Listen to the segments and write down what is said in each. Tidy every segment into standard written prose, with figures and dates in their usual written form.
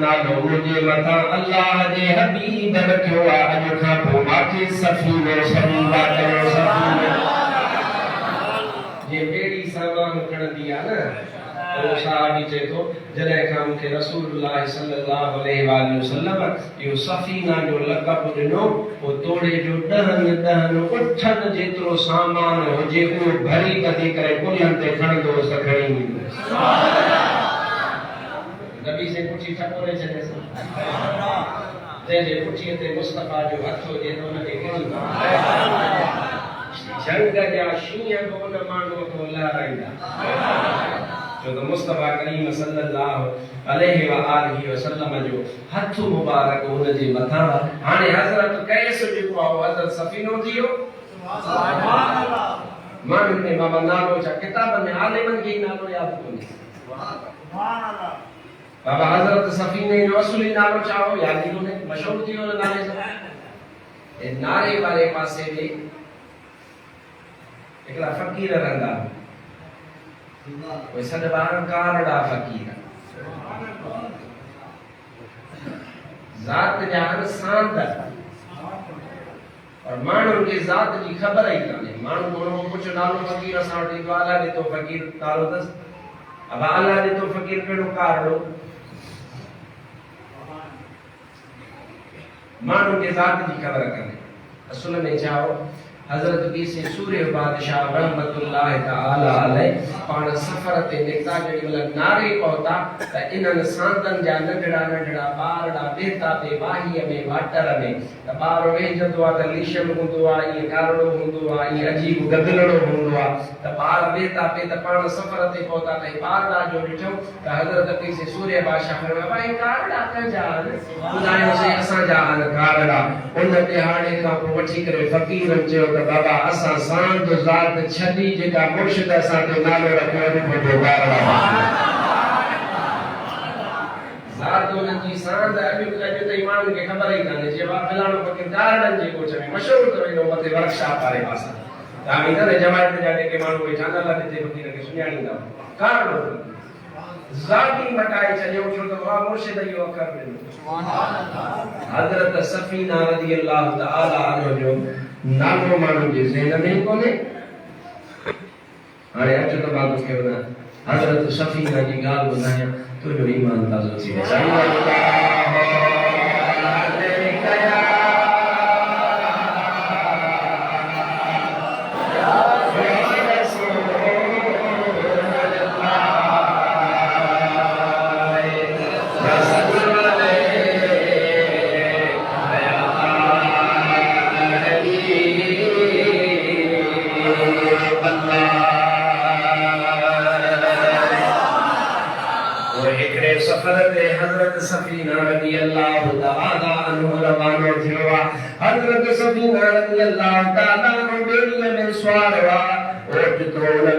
नालो मुझे मथा अल्लाह दे हबीब रखियो अज खां पोइ माथे सफ़ीनो सफ़ीना कयो सफ़ीनो जे बेड़ी सामान खणंदी आहे न तो साहबी चए थो जॾहिं खां मूंखे रसूलुल्लाह सल्लल्लाहु अलैहि वसल्लम इहो सफ़ीना जो लक़ब ॾिनो पोइ तोड़े जो ॾहनि उठनि जेतिरो सामान हुजे उहो भरी कढी करे कुल्हनि ते खणंदो त खणी ईंदो। नबी से पुछी ठकोरे छॾे जंहिंजे पुठीअ ते मुस्तफ़ा जो हथ हुजे त हुनखे कहिड़ी जंग जा शींहं बि उन माण्हूअ खे लहराईंदा छो त मुस्तफ़ा करीम सल्लल्लाहु अलैहि वसल्लम जो हथ मुबारक हुनजे मथां हाणे हज़रत कैस जेको आहे हज़रत सफ़ीनो थी वियो। माण्हुनि में बाबा नालो छा किताब में आलिमनि खे नालो यादि कोन्हे। बाबा हज़रत सफ़ीने जो असली नालो छा हो यादि कोन्हे मशहूर थी वियो नाले सां। ए नारे वारे पासे में हिकिड़ा फ़क़ीर रहंदा उहे सॾ कारड़ा फ़क़ीर ज़ात जा सांद और माण्हुनि खे ज़ात जी ख़बर ई कान्हे। माण्हू थोरो कुझु नालो फ़क़ीर असां वटि ईंदो अला ॾिठो फ़क़ीर नालो अथसि अब अला ॾिठो फ़क़ीर कहिड़ो कारड़ो मानू के जात की खबर करने असल में चाहो हजरत बीसे सूर्य बादशाह रहमतुल्लाह तआला अलैह पाण सफर ते निकता जड़ी वाला नारे पहुता त इनन सांदन जा नंढड़ा नंढड़ा बारड़ा बेता पे वाही में वाटर में त बार वेजंदो आ त लीशम हुंदो आ ये कारड़ो हुंदो आ ये अजीब गदलड़ो हुंदो आ त बार बेता पे त पाण सफर ते पहुता त बारड़ा जो ॾिठो त हजरत बीसे सूर्य बादशाह फरमाया भाई कारड़ा का जान बुधायो से असा जान कारड़ा उन ते हाणे का वठी करे फकीर चयो बाबा असा सांद ज़ात छदी जेका मुर्शिद असा ते नालो रखियो वो कारड़ा ज़ात उन जी सांद अॼु ताईं माण्हुनि खे ख़बर ई कान्हे जे वा फलाणो फकीर कारड़नि जे कोच में मशहूर तो इनो मथे वर्कशॉप वारे पासा तामी न जमायत जा जेके माण्हू वेठा न लॻे ते फकीर खे सुञाणींदा कारड़ो ज़ाती मटाए छॾियो छो त वा मुर्शिद इहो अखर ॾिनो सुभान अल्लाह। हज़रत सफ़ीना रज़ी अल्लाह तआला अन्हा जो नालो माण्हू जे ज़हन में कोन्हे। हाणे अच त मां तोखे वञा हज़रत सफ़ीना जी ॻाल्हि ॿुधायां तुंहिंजो ईमान ताज़ो थी वेंदो। सफर में हजरत सफ़ीना रज़ी अल्लाह तआला अन्हा रवानो थियो। हजरत सफ़ीना रज़ी अल्लाह तआला अन्हा बेड़ीअ में सवार हुआ और जो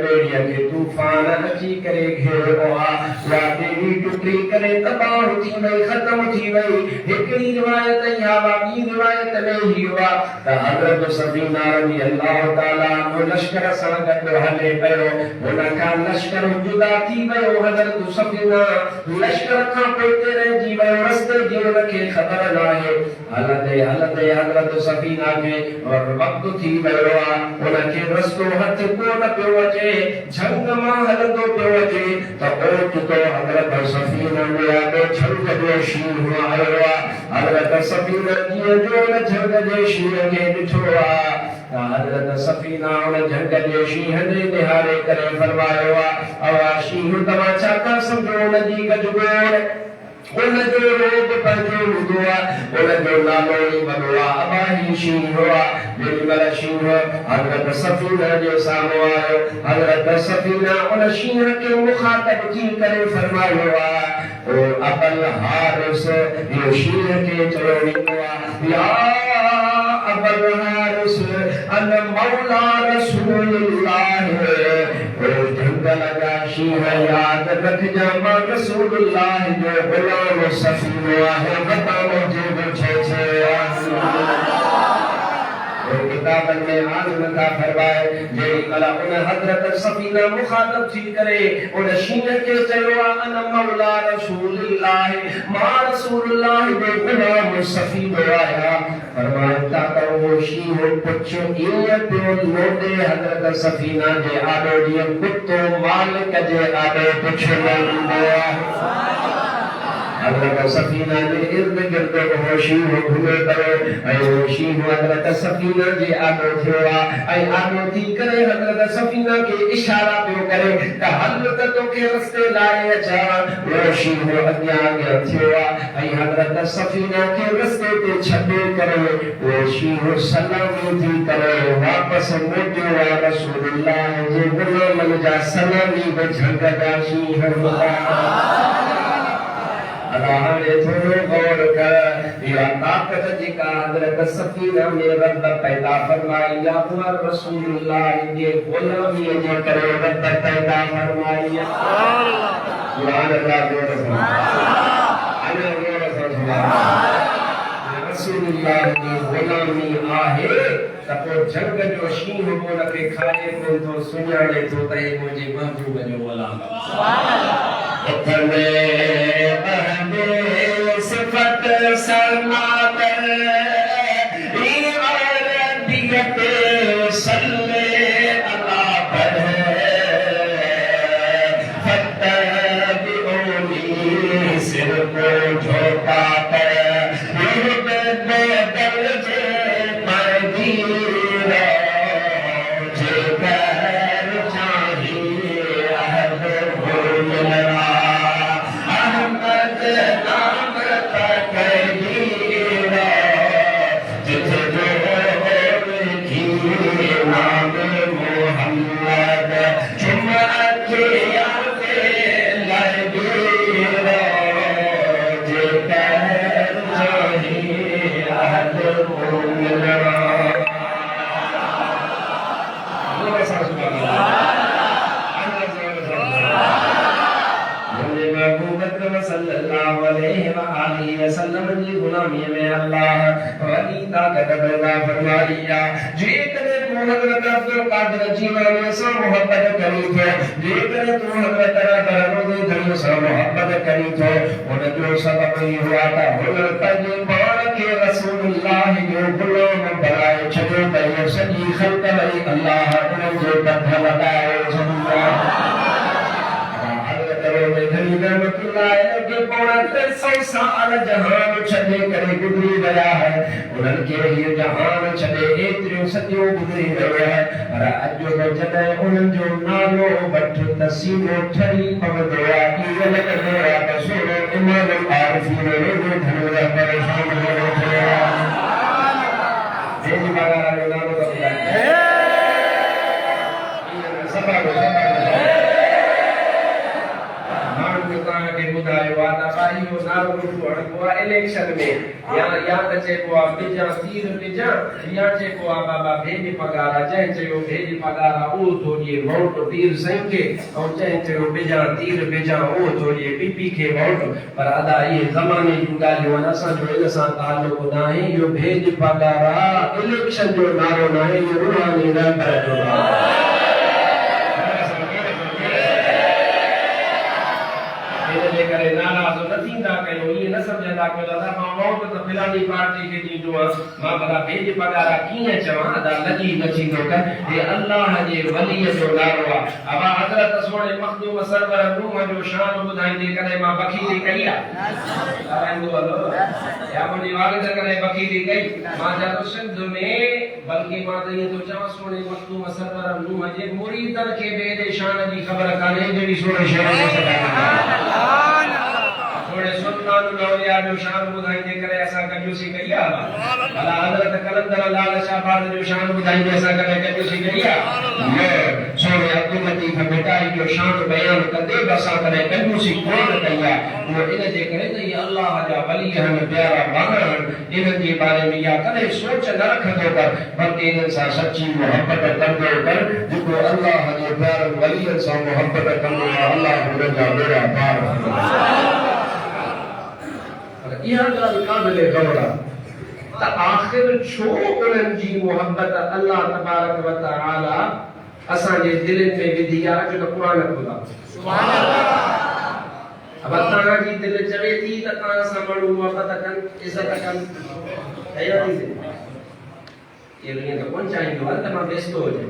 बेड़ीअ के तूफान अची करे घेरो आ वा बेड़ी टुटी करे तबाह थी वई खत्म थी वई। हिकड़ी रिवायत या ॿी रिवायत में ही हुआ त हजरत सफ़ीना रज़ी अल्लाह तआला अन्हा लश्कर सां गॾु हले पियो उन खां लश्कर जुदा थी वियो। हजरत सफ़ीना लश्कर खां पोइते रहिजी वियो रस्ते जी उनखे ख़बर नाहे। हलंदे हलंदे हज़रत सफ़ीना खे और वक़्तु थी वियो आहे उनखे रस्तो हथ कोन पियो अचे झंग मां हलंदो पियो अचे त ओचितो हज़रत सफ़ीना जे आगे झंग जो शींहुं आयो आहे। हज़रत सफ़ीना जीअं जो उन झंग जे शींहं खे ॾिठो आहे त हज़रत सफ़ीना उन झंग जे शींहं ॾे निहारे करे फरमायो आहे अवा शींहुं तव्हां छा था सम्झो उन जी गजगोड़ उन जो रोग पंहिंजो हूंदो आहे उन जो नालो ई वॾो आहे अबाही शींहुं आहे। जेॾी महिल शींहुं हज़रत सफ़ीना जे साम्हूं आयो हज़रत सफ़ीना उन शींहं खे मुखातब थी करे फरमायो आहे ओ अबल हारिस इहो शींहं खे चयो वेंदो आहे या अबल हारिस अन मौला रसूलुल्लाह ओ जंगल जा शींहं यादि रखिजां मां रसूलुल्लाह जो गुलाम सफ़ीनो आहे बताओ जे छे छे किताबन में आलिम का फरमाए जे कला उन हजरत सफीना मुखातब थी करे उन शीन के चलवा अन मौला रसूलुल्लाह मा रसूलुल्लाह दे गुलाम सफीना आया फरमाया ता वो शीन पुछो ये पे लोडे हजरत सफीना जे आडो दिए कुत्तो मालिक जे आडो पुछो हजरत सफीना जे इर्द गिर्द होशी हो घुमे करो ऐ होशी हो हजरत सफीना जे आगो थियोआ ऐ आगो थी करे हजरत सफीना के इशारा पियो करे त हजरत तो के रस्ते लाए अचा होशी हो अग्या अग्या थियोआ ऐ हजरत सफीना के रस्ते पे छडे करे होशी हो सलामी थी करे वापस मोटियो रसूलुल्लाह जे गुलाम जा सलामी बे झंगदाशी हरमता अल्लाह ने थोड़ो गौर कर या ताकत जिका हजरत सफीना में रब पैदा फरमाई या हुआ रसूलुल्लाह ये गुलामी जे करे रब पैदा फरमाई सुभान अल्लाह रसूलुल्लाह की गुलामी आहे तपो जंग जो शीन बोल के खाए को तो सुनाने तो तय मुझे महबूब जो बोला सुभान अल्लाह सिफत सलमात इबादत सल्ले अला पर फतबिउनी सिर को झोंका कर बदल जे मदीना जे कर चाहिए अहद भूलना वसल्लम जी गुलामी में अल्लाह वली ताकत पैदा फरमाइया जे करे तू हजरत अब्दुल कादिर जीलानी से मोहब्बत करी थे जे करे तू हजरत दररोज़ धनी से मोहब्बत करी थे उन जो सबब ही हुआ था हुन तजे बाण के रसूलुल्लाह जो गुलाम बनाए छो तय सजी खल्क लई अल्लाह उन जो तब लगाए सुभान के पौना 300 साल जहान छॾे करे गुज़री विया है उन्हनि खे इहो जहान छॾे एतिरियूं सदियूं गुज़री वियूं है पर अॼु बि जॾहिं उन्हनि जो नालो वठ त सीनो ठरी पवंदो आहे इहो लॻंदो आहे त सोनो इमाम आरिफ़ीन रोज़ो धन परेशान हो रहियो आहे जंहिंजी बागारा जो नालो त इलेक्शन में या त चइबो आहे बिजा तीर बिजा या चइबो आहे बाबा भेज पगारा जंहिं चयो भेज पगारा उहो थो ॾिए वोट तीर साईं खे ऐं जंहिं चयो बिजा तीर बिजा उहो थो ॾिए पीपी खे वोट पर अदा इहे ज़माने जूं ॻाल्हियूं आहिनि असांजो इन सां तालुक न आहे इहो भेज पगारा इलेक्शन जो नारो न आहे इहो रूहानी रहबर जो नारो आहे करे नाराज़ न थींदा कयो ये न समझंदा कयो दादा मां वोट त फिलानी पार्टी खे ॾींदो आहियां मां भला भेज पगारा कीअं चवां अदा लजी न थींदो कर हे अल्लाह जे वलीअ जो नारो आहे अबा हज़रत सोने मखदूम सरवर रूह जो शान ॿुधाईंदे कॾहिं मां बखीरी कई आहे ॻाल्हाईंदो हलो या मुंहिंजी वालिद कॾहिं बखीरी कई मां जातो सिंध में बल्कि मां त इहो थो चवां सोने मखदूम सरवर रूह जे मुरीदनि खे ॿिए जे शान जी ख़बर कान्हे जहिड़ी सोने शहर में थोड़े सुल्तान नौलिया जो शान बुधाईंदे करे असा कंजूसी कई आ भला हजरत कलंदर लाल शाहबाद जो शान बुधाईंदे असा करे कंजूसी कई आ ये सोने अब्दुल लतीफ बेटाई जो शान बयान कंदे असा करे कंजूसी कोन कई आ वो इन जे करे त ये अल्लाह जा वली हन प्यारा बाणन इन जे बारे में या कदे सोच न रखंदो कर बल्कि इन सा सच्ची मोहब्बत कंदो कर जेको अल्लाह जे प्यारे वलीअ सां मोहब्बत कंदो अल्लाह हुन जा बेड़ा पार इहा ॻाल्हि क़ाबिल गौर आहे त आखिर छो उन्हनि जी मोहब्बत अल्लाह तबारक व तआला असांजे दिलनि में विधी आहे जो त क़ुरान खुला सुभान अल्लाह। अब तव्हांजी दिलि चवे थी त तव्हां सां माण्हू मोहब्बत कनि इज़त कनि इहो थी थिए इहो ईअं त कोन चाहींदो आहे त मां बेस्तो हुजे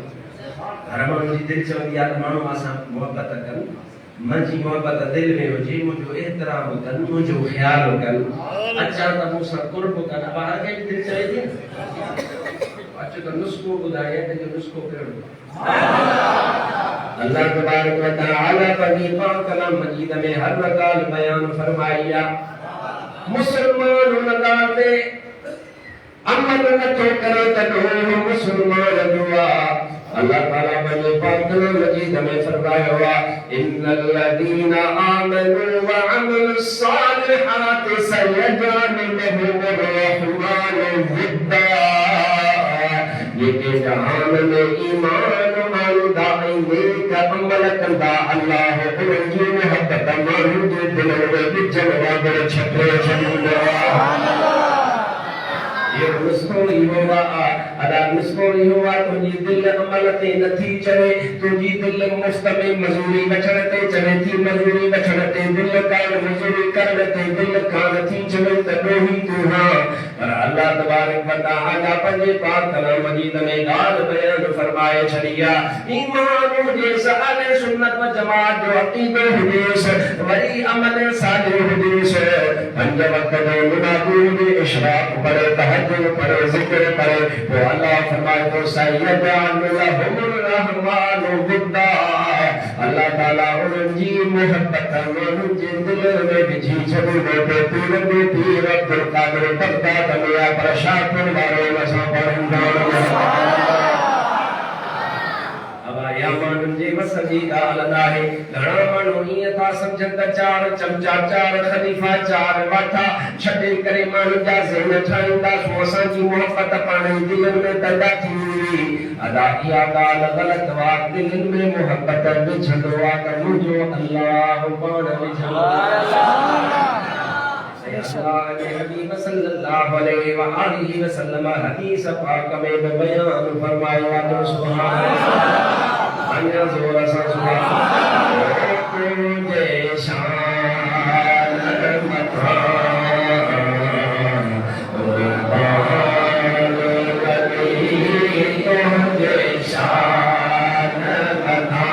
हर माण्हू जी दिलि चवंदी आहे त माण्हू असां मोहब्बत कनि मुंहिंजी मोहब्बत दिलि में हुजे मुंहिंजो एतिराम कनि मुंहिंजो ख़्यालु कनि अचा त मूंसां कुर्ब कनि अब हर कंहिंजी दिलि चवे थी न अचो त नुस्ख़ो ॿुधायां त इहो नुस्ख़ो कहिड़ो अल्लाह तबारक व तआला पंहिंजी पाक कलाम मजीद में हर ॻाल्हि बयान फरमाई आहे मुसलमान हुन ॻाल्हि ते अमल नथो करे त उहो मुसलमान जो आहे अल्लाह ताला पंहिंजे पाक कलाम मजीद में फरमायो आहे इन्नल लज़ीना आमनू व अमिलुस सालिहाति सयजअलु लहुमुर रहमानु विद्दा जेके जहान में ईमान मानदा ऐं नेक अमल कंदा अल्लाह उन्हनि जी मोहब्बत माण्हुनि जे दिलनि में विझण वांगुरु छटे छॾींदो आहे ये नुस्ख़ो इहो आहे अदा नुस्ख़ो इहो आहे तुंहिंजी दिलि अमल ते नथी चवे तुंहिंजी दिलि मुफ़्त में मज़ूरी वठण ते चवे थी मज़ूरी वठण ते दिलि कान मज़ूरी करण ते दिलि कान थी चवे त ॾोही तूं हा पर अल्लाह तबारक व तआला पंहिंजे पाक कलाम मजीद में ॻाल्हि बयान फरमाए छॾी आहे ईमान हुजेसि अहले सुन्नत व जमात जो अक़ीदो हुजेसि वरी अमल सालिह हुजेसि पंज वक़्त जो नमाज़ हुजे इशराक़ पढ़े तहज्जुद पढ़े ज़िक्र करे पोइ अल्लाह फरमाए थो सयजअलु लहुमुर रहमानु विद्दा अल्लाह ताला उन्हनि जी मोहब्बत माण्हुनि जे दिलि में विझी छॾींदो त पीर में पीर अब्दुल कादिर बग़दाद में पर शाकुर वारो असां पढ़ंदा या माण्हुनि जे वस जी ॻाल्हि आहे घणा माण्हू ईअं था सम्झनि त चार चमचा चार ख़लीफ़ा चार वाठा छॾे करे माण्हुनि जा ज़हन ठाहींदासीं असांजी मोहब्बत पाण ई दिलनि में पैदा थी वेंदी अदा इहा ॻाल्हि ग़लति आहे दिलनि में मोहब्बत विझंदो आहे त मुंहिंजो अल्लाह पाण विझंदो हबीब सल्लल्लाहु अलैहि व आलिहि वसल्लम हदीस पाक में बयान फरमायो आहे सुभान अल्लाह अन्य जोर से सुभान तुझे शान मथा तुझे शान मथा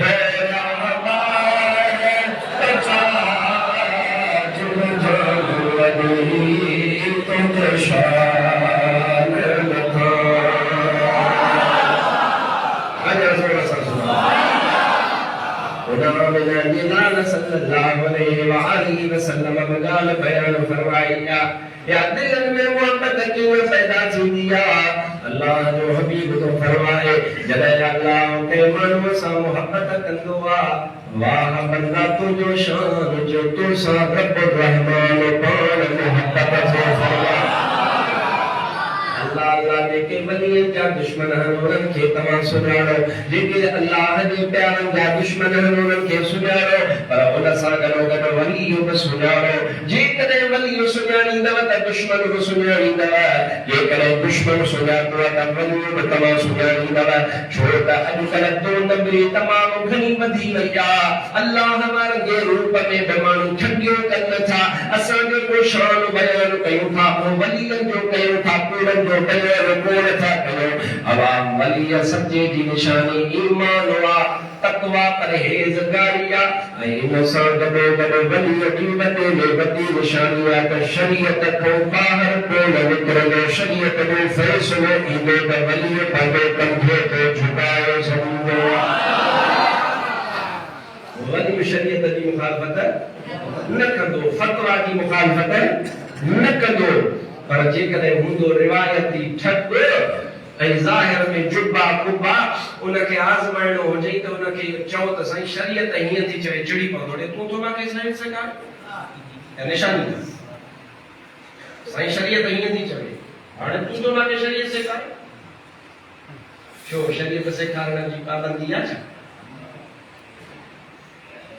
Hey! जिलाल सल्लल्लाहु अलैहि व आलिहि वसल्लम बगाल बयान फरमाया या दिल में मोहब्बत क्यों पैदा थी दिया अल्लाह जो हबीब तो फरमाए जले अल्लाह के मानो सा मोहब्बत कंदुआ वाह बंदा तू जो शान जो तू सा रब रहमान पान मोहब्बत से फरमा अल्लाह अल्लाह दे के वली जा दुश्मन हनोरन के तमाम सुनारो जेके अल्लाह दे प्यारन जा दुश्मन हनोरन के सुनारो पर उन सा गनो गनो वली को सुनारो जे कदे वली सुनानी दव त दुश्मन को सुनानी दव जे कदे दुश्मन सुनातो त वली को तमाम सुनानी दव छोटा अजकल दो नंबरी तमाम घनी वधी वया अल्लाह हमारे के रूप में बेमानु ठगियो कन था असा के को शान बयान कयो था वलीन जो कयो था पूरन जो कयो था कयो अब वली सच्चे की निशानी ईमान वा तकवा परहेजगारिया इन सा गडो गडो वली कीमत में बती निशानियां त शरीयत को बाहर को निकलो शरीयत में फैसले इने द वली पावे कंधे को झुकाए समझो वली शरीयत की मुखालफत न कंदो फतवा की मुखालफत न कंदो पर जे कदे हुंदो रिवायती ठग ऐ ज़ाहिर में जुब्बा कुब्बा उनके आज़माइणो हो जई त उनके चओ त सही शरीयत हिय थी चवे चिड़ी पवंदो तू तो माके साइंस से का निशानी सही शरीयत हिय थी चवे हाणे तू तो माके शरीयत से का छो शरीयत से कारण जी पाबंदी आ छा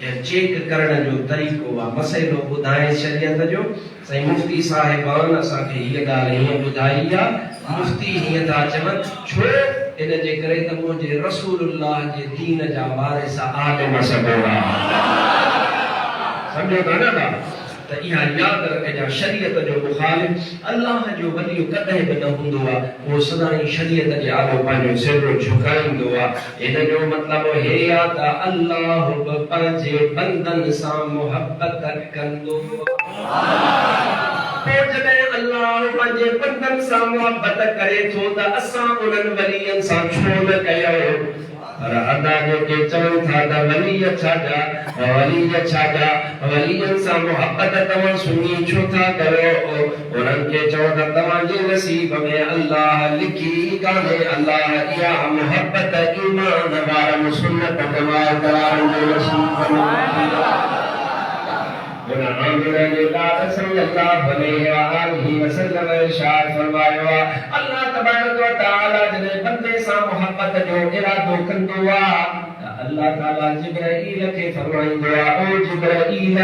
या चेक करण जो तरीको वा मसइलो बुधाए शरीयत जो सही मुफ्ती साहिबान असा के ये गाल हिय बुधाई आ मुफ्ती हिय था चवन छो इन जे करे त मुझे रसूलुल्लाह जे दीन जा वारिस आलिम सगोरा समझो था ना त इहा याद रखजा शरीयत जो मुखालिफ अल्लाह जो वली कदे बि न हुंदो आ वो सदाई शरीयत जे आलो पांजो सिर झुकाईंदो आ इन जो मतलब हे आ त अल्लाह ब पंहिंजे बंदन सां मोहब्बत कंदो तो जॾहिं अल्लाह पंहिंजे बंदन सां मोहब्बत करे थो त असां उन्हनि वलियनि सां छो न कयो पर अदा जो के चवन था त वली छाजा वलियन सां मोहब्बत तव्हां सुनी छो था करो उन्हनि खे चओ त तव्हांजे नसीब में अल्लाह लिखी कान्हे अल्लाह इहा मोहब्बत ईमान वारनि सुन्नत जमात करारनि जो नसीब में उन आमना जे लाल सल्लल्लाहु अलैहि व आलिहि वसल्लम इरशाद फरमायो अल्लाह तबारक व तआला जने बंदे सां मोहब्बत जो इरादो कंदो आ अल्लाह ताला जिब्राईल के फरमाइंदो आ ओ जिब्राईल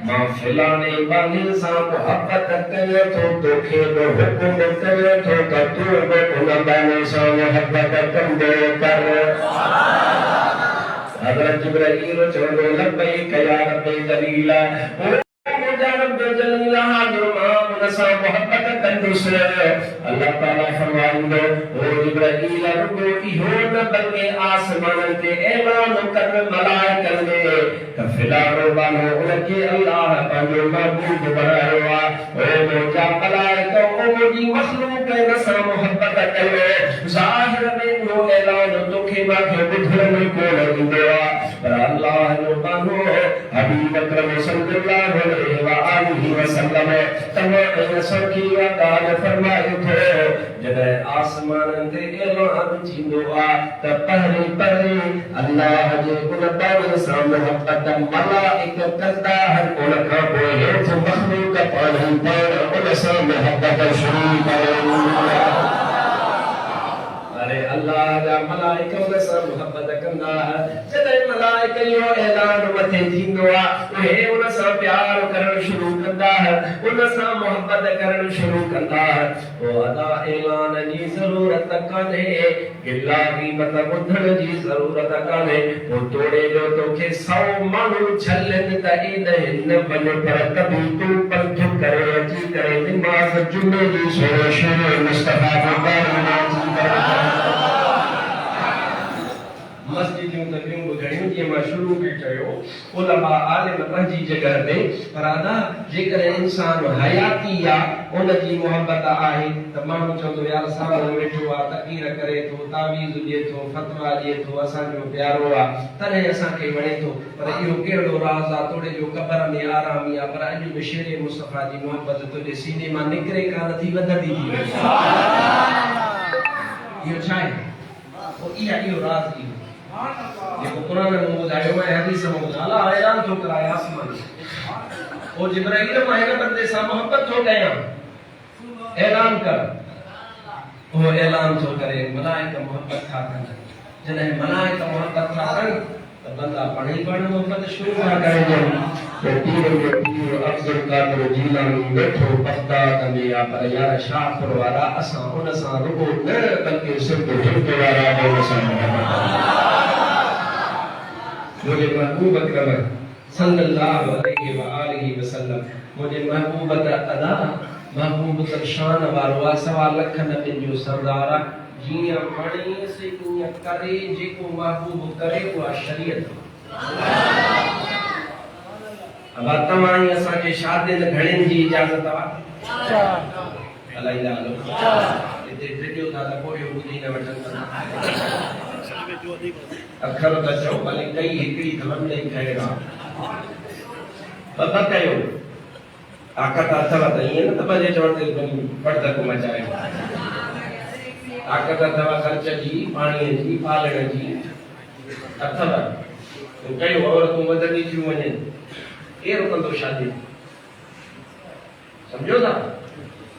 मां फलाने बंदे सां मोहब्बत करे तो तोखे बि हुकुम करे तो त तू बि उन बंदे सां मोहब्बत कंदो कर हज़रत जिब्राईल चवंदो लब्बैक या रब्बे जलीला ओ मुंहिंजा रब जलीला जो मां उन सां मोहब्बत कंदुसि अल्लाह ताला फरमाईंदो ओ जिब्राईल रुगो इहो न बल्कि आसमाननि ते ऐलान कर मलाइकनि में त फिलानो बानो उनखे अल्लाह पंहिंजो महबूब बणायो आ ओ मुंहिंजा मलाइका ओ मुंहिंजी मखलूक इन सां मोहब्बत कयो ज़ाहिर में इहो ऐलान तोखे मांखे ॿुधण में कोन ईंदो आ पर अल्लाह जो बानो हबीब अकरम सल्लल्लाहु अलैहि व आलिहि वसल्लम तमाम इन सखी ॻाल्हि फरमायो थो जॾहिं आसमाननि ते ऐलान थींदो आ त पहिरीं अल्लाह जे उन बारे सां मोहब्बत मलाइक कंदा आहिनि उन खां पोइ हेठि मखलूक पाण उन सां मोहब्बत शुरू करे अरे अल्लाह जा मलाइका उन सां मोहब्बत कंदा जॾहिं मलाइका इहो ऐलान मथे थींदो आ उहे उन सां प्यार करणु शुरू कंदा उन सां मोहब्बत करणु शुरू कंदा पोइ अदा ऐलान जी ज़रूरत कान्हे गिला क़ीमत ॿुधण जी ज़रूरत कान्हे पोइ तोड़े जो तोखे 100 माण्हू छलनि त इन वञ पर कभी तू पंथ करे अची करे निमाज़ जुमे जी शुरू मुस्तफा जो बारे मस्जिदूं त ॿियूं ॿुधणियूं जीअं मां शुरू में चयो उलमा आलिम पंहिंजी जगह ते पर अदा जेकर इंसान हयाती या उन जी मोहब्बत आहे त माण्हू चवंदो यार सामने वेठो आहे तक़ीर करे थो तावीज़ ॾिए थो फतवा ॾिए थो असांजो प्यारो आहे तॾहिं असांखे वणे थो पर इहो कहिड़ो राज़ आहे तोड़े जो क़बर में आरामी आहे पर अॼु बि शेर मुस्तफ़ा जी मोहब्बत तुंहिंजे सीने मां निकिरे कान थी वधंदी थी वञे इहो छा आहे इहो राज़ इहो जेको क़ुरान में ॿुधायो ऐं हदीस में ॿुधायो अल्लाह ऐलान थो कराए आसमान ओ जिब्राईल मां हिन बंदे सां मोहब्बत थो कयां ऐलान कर वो ऐलान थो करे मलाइका मोहब्बत था कनि जॾहिं मलाइका मोहब्बत था कनि त बंदा पाण मोहब्बत शुरू था करे तो पीर अब्दुल कादिर जीलानी वेठो बगदाद में या पर यार शाहपुर वारा असां उन सां रुगो न बल्कि सिर्फ हिंद वारा हो मुझे महबूब अकरम सल्लल्लाहु अलैहि व आलिहि वसल्लम मुझे महबूब अदा महबूब तर शान वारो आ सवा लख नबियुनि जो सरदार आ जियां पढ़ी से कुया करे जेको महबूब करे उहा शरीयत अब तमाम असा के शादियुनि घणनि जी इजाजत आ अलाइला लो इते वीडियो था त कोई ॿुधी न वठनि अखर त चओ भले कई हिकिड़ी धमन ॾेई खैर आहे कयो ताक़त अथव त ईअं न त भॼे चवण ते पड़धक मचाए ताक़त अथव ख़र्च जी पाणीअ जी पालण जी अथव कयो औरतूं वधंदी थियूं वञनि केरु कंदो शादी सम्झो था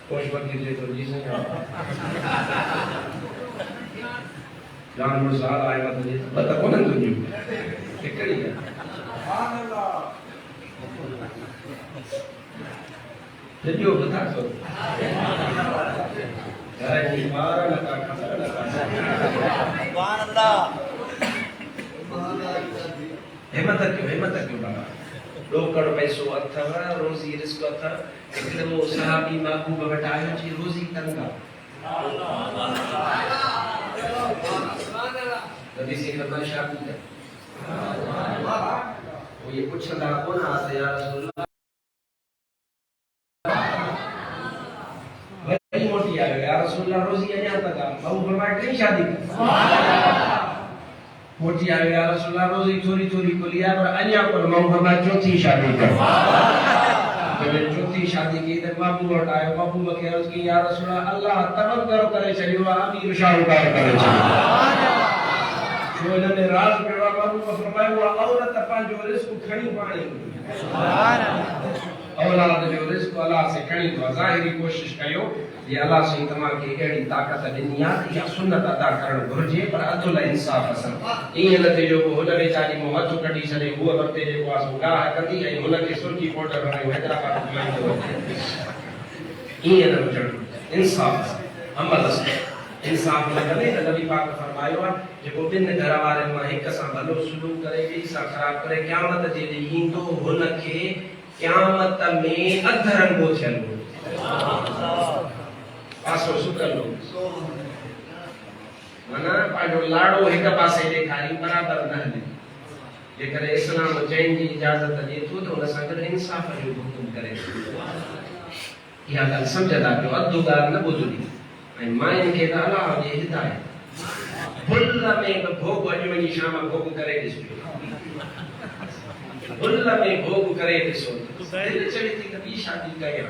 कोश वकील जे तो जी साईं जान मुसाल आए मत जे बता कोन तुझी हिकड़ी सुभान अल्लाह जो बता सो घर जी मार न का खबर न का सुभान अल्लाह हिम्मत क्यों बाबा रोकड़ पैसो अथव रोजी रिस्क अथव हिकड़े वो सहाबी महबूब वटायो जी रोजी तंगा कभी से करना शादी कर वो ये पूछना कौन आते या रसूलुल्लाह बड़ी मोटी आ गया रसूलुल्लाह रोजी अजा तक बहु फरमाए नहीं शादी कर मोटी आ गया रसूलुल्लाह रोजी थोड़ी थोड़ी को लिया पर अजा पर बहु फरमाए चौथी शादी कर जब चौथी शादी की तो बाबू हटायो बाबू के अर्ज की या रसूलुल्लाह अल्लाह तवक्कुल करे चलियो अमीर शाहूकार करे चलियो जो ने राज पेवा बाबू को फरमायो वो औरत पंहिंजो रिस्क खणी पाणी सुभान अल्लाह औलाद जो रिस्क अल्लाह से खणी तो ज़ाहिरी कोशिश कयो ये अल्लाह से तमाम के एड़ी ताकत दुनिया या सुन्नत अदा करण घुर्जे पर अदल इंसाफ असन ई न थे जो हुन बेचारी मोहत कटी छले वो वरते जे को आसो गाह कंदी ऐ हुन के सुरखी पाउडर हणायो हैदराबाद में ई न वठण इंसाफ अमल इंसाफ न करे त नबी पाक फरमायो है जेको बिन घर वारे मां एक सां भलो सुलूक करे ॿी सां खराब करे क़यामत जे ॾींहुं ईंदो हुन खे क़यामत में अधरंगो थियल पासो सुकल माना पंहिंजो लाड़ो हिक पासे ॾेखारी बराबर न हले जेकर इस्लाम चैन जी इजाज़त ॾिए थो त हुन सां गॾु इंसाफ जो हुकुम करे इहा ॻाल्हि सम्झंदा कयो अधु ॻाल्हि न ॿुधणी ऐं माइन खे त अलाह जी हिदायत भुल में भोग अॼु वञी शाम भोग करे ॾिसो भुल में भोग करे ॾिसो दिलि चवे थी त ॿी शादी कयां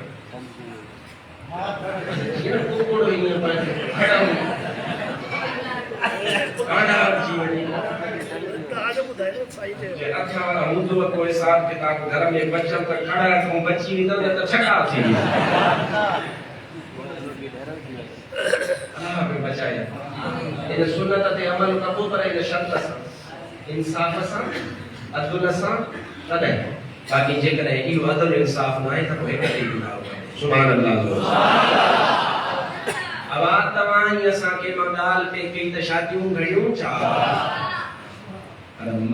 हीअं कुकड़ो हीअं पंहिंजो खड़ो काढ़ा अची वञे अखा वारा हूंदव को हिसाब किताब घर में बचन त खड़ा खां बची वेंदव न त छका थी अल्लाह में बचाए इन सुन्नत ते अमल कबो पर इन शर्त सां इंसाफ सां अदल सां तॾहिं बाक़ी जेकॾहिं इहो अदल इंसाफ न आहे त पोइ हिक ते ईंदा सुभान अल्लाह अब तव्हां ई असांखे मां ॻाल्हि पे कई त शादियूं घणियूं छा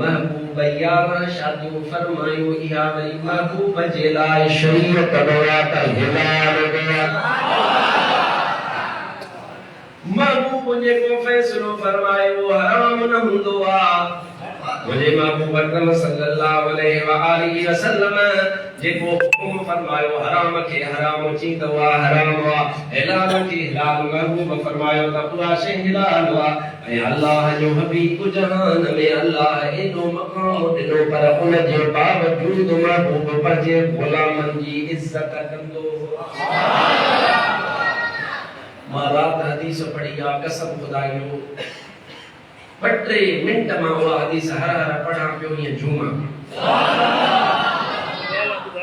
महबूब यार शादियूं फरमायो इहा वरी महबूब जे लाइ शरीयत दवा त हिलाल दवा महबूब जेको फैसलो फरमायो हराम न हूंदो आ मुझे महबूब अकरम सल्लल्लाहु अलैहि व आलिहि वसल्लम जेको हुकुम फरमायो हराम के हराम ची दवा हराम वा हलाल के हलाल महबूब फरमायो त पूरा शे हलाल वा ऐ अल्लाह जो हबीब जहान में अल्लाह एनो मकाम दिनो पर उन जे बावजूद महबूब पर जे गुलामन जी इज्जत कंदो मारात हदीस पढ़ी आ कसम खुदा जो 2 मिनट में वो हदीस हर पढ़ा पियो ये झूमा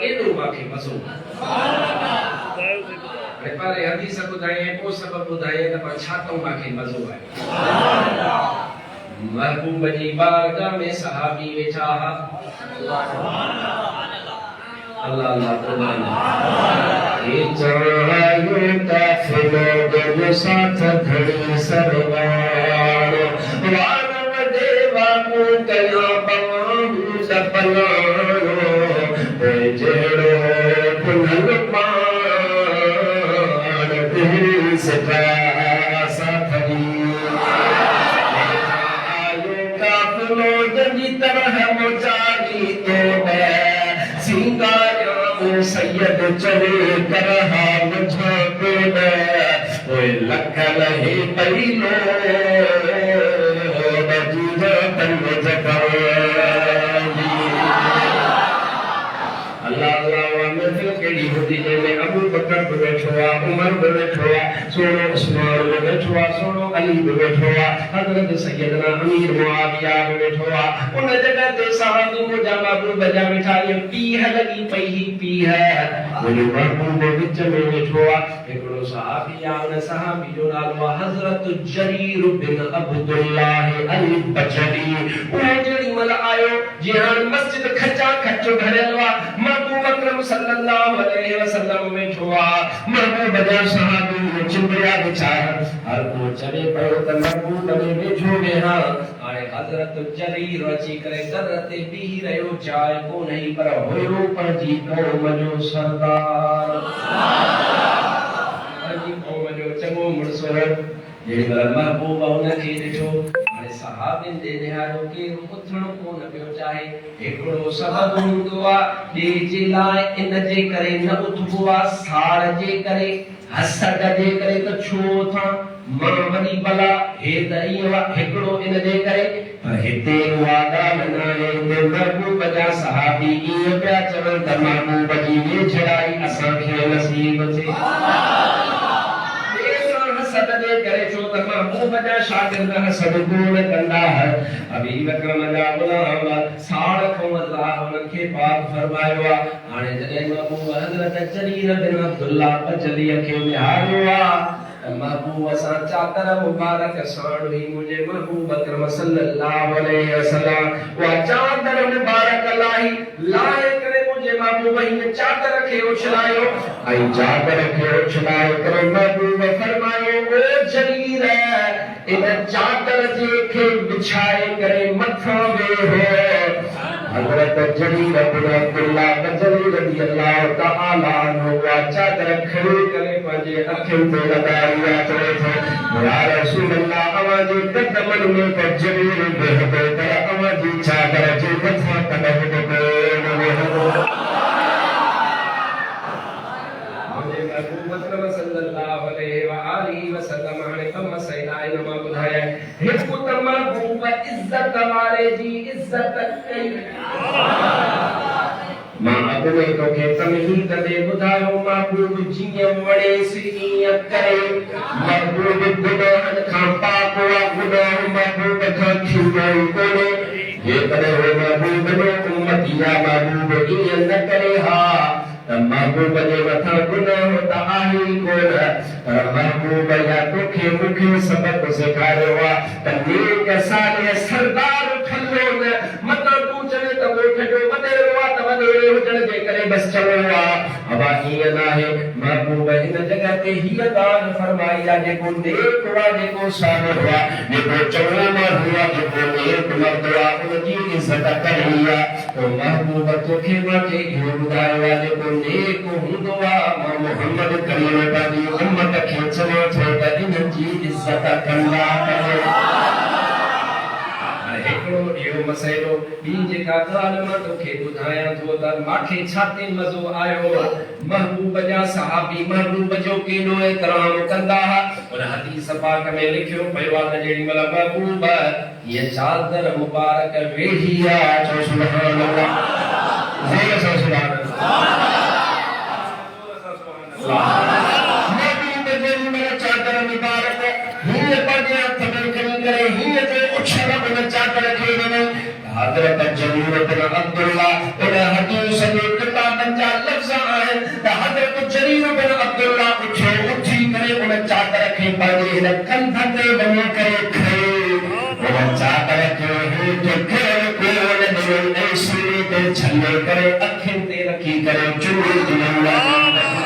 एडो माखे मसो अरे पर हदीस बुधाए को सब बुधाए त पर छातो माखे मजो आयो महबूब जी बारगाह में सहाबी वेठा अल्लाह अल्लाह कुर्बान ये चढ़ायो काफिलो दो साथ धड़ी सरवार वानव देवा को कया बाहु सपनारो ए जेड़ो पुनल मान दिल से साथरी आयो काफिलो जनी तरह मोचारी तो सैयद चले करहा मुझो पे ओए लखल ही पैलो बजीज तन जगाली अल्लाह अल्लाह महफिल केड़ी होती में अबू बकर बैठो उमर बैठो सोनो उस्मान बैठो सोनो अली बैठो हजरत सैयदना अमीर मुआविया बैठो उन जगह ते साहब मुजा महबूब बजा बैठा ये पीह लगी पई ही पीह मुझे महबूब विच में बैठो एकड़ो सहाबी आ उन सहाबी जो नालो हजरत जरीर बिन अब्दुल्लाह अल बजली उन जेड़ी मल आयो जिहान मस्जिद खचा खचो घरलवा महबूब अकरम सल्लल्लाहु अलैहि वसल्लम में ठुआ महबूब जा सहाबी चिंबड़िया बिचार हर को चले पयो त महबूब में बैठो वेहा हाने हजरत जरीर अची करे दरते बी रयो चाय को नहीं पर होयो पर जी कौम जो सरदार अजी कौम जो चंगो मुड़सो जेड़ी महबूब उन के ॾिठो सहाबिन दे निहारो के उथण को न पियो चाहे एकड़ो सबब हूंदो आ जे जे लाए इन जे करे न उथबो आ साड़ जे करे हसद जे करे त छो था मां वडी भला हे त इयो एकड़ो इन जे करे पर हिते वादा बनाए ते महबूब जा सहाबी इयो पिया चवन त महबूब जी ने छड़ाई असां खे नसीब थे सदने करे छो त महबूब जा शागिर्द सदगुण कंदा है अभी वक्रम जा गुलाम साड़ को अल्लाह उन के पाक फरमायो हाने जने महबूब हजरत जरीर बिन अब्दुल्लाह बजली के निहारो महबूब सा चादर मुबारक साड़ ही मुझे महबूब अकरम सल्लल्लाहु अलैहि वसल्लम वा चादर मुबारक लाए करे मुझे महबूब ही चादर के उछलायो आई चादर के उछलायो करे महबूब फरमायो ओ जरीर इन चादर जे के बिछाए करे मथा वे हो हजरत जरीर बिन अब्दुल्लाह बजली रदियल्लाहु तआला अन्हु चादर खड़ी करे पंजे अखिन पे लगाया चले थे या रसूल अल्लाह आवाज कदमन में जरीर बेहतर कर आवाज चादर जे मथा कदम पे सल्लल्लाहु अलैहि व आलिहि वसल्लम ने कम सैलाए नमा बुधाया हिक महबूब इज्जत वाले जी इज्जत कई मां अबे तो के तमहीद दे बुधायो महबूब जिए वड़े सी करे महबूब गुनाहन खां पाक वा गुनाह महबूब खां छुड़ाई कोने ये करे हो महबूब ने उम्मतिया महबूब ये न करे हा महबूब जे मथा गुनाह त आहे कोन पर महबूब या तोखे मुखे सबक सिखारियो आ त नेक साले सरदार ठल्लो न मता तू चले त वो ठडो वडेरो आ त वडेरो हुजण जे करे बस चलो आ अबा हीअ नाहे महबूब हिन जगह ते हीअ ॻाल्हि फरमाई आ जेको नेक वा जेको सालो वा जेको चङो माण्हू आ जेको नेक मर्द आ उनजी इज़त करी आ तो महबूब तोखे मांखे इहो ॿुधायो आ जेको नेक हूंदो आ मां मोहम्मद करीम पंहिंजी उम्मत खे चयो थो त इन्हनि जी इज़त कंदा कयो हिकिड़ो ॿियो मसइलो ॿी जेका ॻाल्हि मां तोखे ॿुधायां थो त माखे छाते मज़ो आयो महबूब जा सहाबी महबूब जो केॾो एतराम कंदा उन हदीस पाक में लिखियो पियो आहे त जेॾी महिल महबूब ये चादर मुबारक वेही आहे चओ सुभान अल्लाह ज़ोर सां सुभान अल्लाह महबूब जेॾी महिल चादर मुबारक हीअं पंहिंजे हथ में खणी करे हीअं ते उछल उन चादर खे ॾिनई हज़रत जरीर बिन अब्दुल्ला इन हदीस जे किताबनि जा लफ़्ज़ आहिनि त हज़रत जरीर बिन अब्दुल्ला उथी करे उन चादर खे पंहिंजे हिन कंध ते वञी करे खयो उन चादर खे हेठि करे उन ॾिनो ऐं सीने ते छले करे अखियुनि ते रखी करे चुमी ॾिनई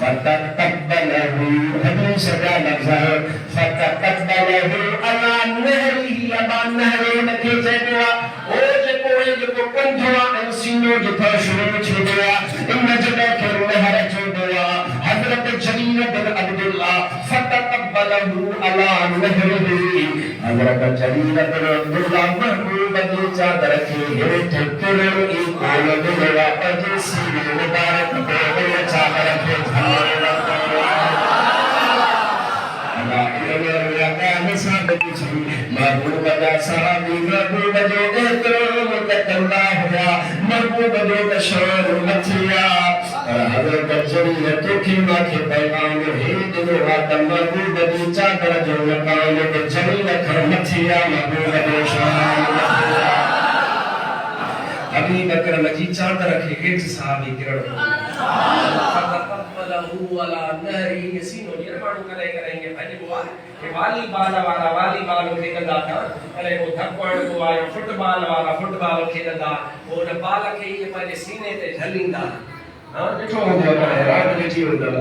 فتقبله حديث کا لفظ ہے فتقبله على نهره ابا نهر کے چوا او جو کنڈوا ان سینو جو شروع چھڈیا ان جگہ کے نہر چھڈیا حضرت جریر بن عبد الله فتقبله على نهره حضرت جریر بن عبد الله محبوب دی چادر کے ہیٹھ کرو ای کول دلوا پج سینے مبارک کو چادر کے महबूब जा सहाबी महबूब जो एतरो कंदा हुआ महबूब जो शान मथिया हज़रत जरीर तोखे माखे पैगाम हे ॾिनो आहे त महबूब जी चादर जो मकान जरीर खां मथिया महबूब जो शान मथिया अबी बकर जी चादर खे हेठि सहाबी किरणो वाला नहरी सीनो ये माण्हू करे करेंगे भॼबो आहे वॉलीबॉल वारा वॉलीबॉल खेॾंदा था अरे वो धकवाण को आयो फुटबॉल वारा फुटबॉल खेॾंदा वो उन बॉल खे इहे पंहिंजे सीने ते झलींदा हां ॾिठो हूंदो आहे रात ॾिठी हूंदव